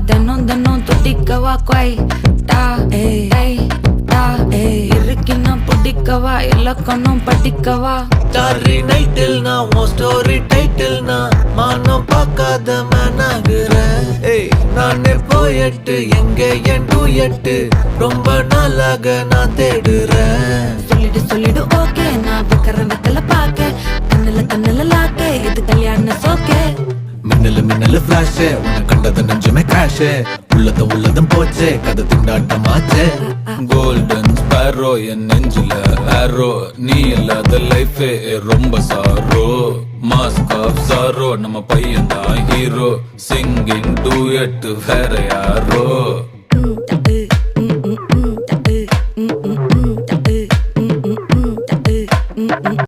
தினம் தினம் துடிக்கவா கொய் டா ஏய் டா இருக்குன்னா பிடிக்கவா இலக்கணம் படிக்கவா ஸ்டாரி நைட்டில் நான் உன் ஸ்டோரி டைட்டில் நான் மானம் பார்க்காத மேனாகிறேன். நானே போயட்டு எங்க என் டூயட்டு ரொம்ப நாளாக நான் தேடுறேன். சொல்லிடு ஓகே நான் வைக்கிறேன் வெத்தல பாக்க கண்ணுல லாக்க இது கல்யாண சோக்கே மின்னலு ஃபிளாஷ் உன்னை கண்டது நெஞ்சுமே கிராஷ் உள்ளதும் போச்சே கதை திண்டாட்டமாச்சே. கோல்டன் ஸ்பேரோ என் நெஞ்சில ஆரோ நீ இல்லாத லைஃபே ரொம்ப சாரோ மாஸ்க் ஆஃப் சாரோ நம்ம பையன் தான் ஹீரோ சிங்கிங் டூயட் வேற யாரோ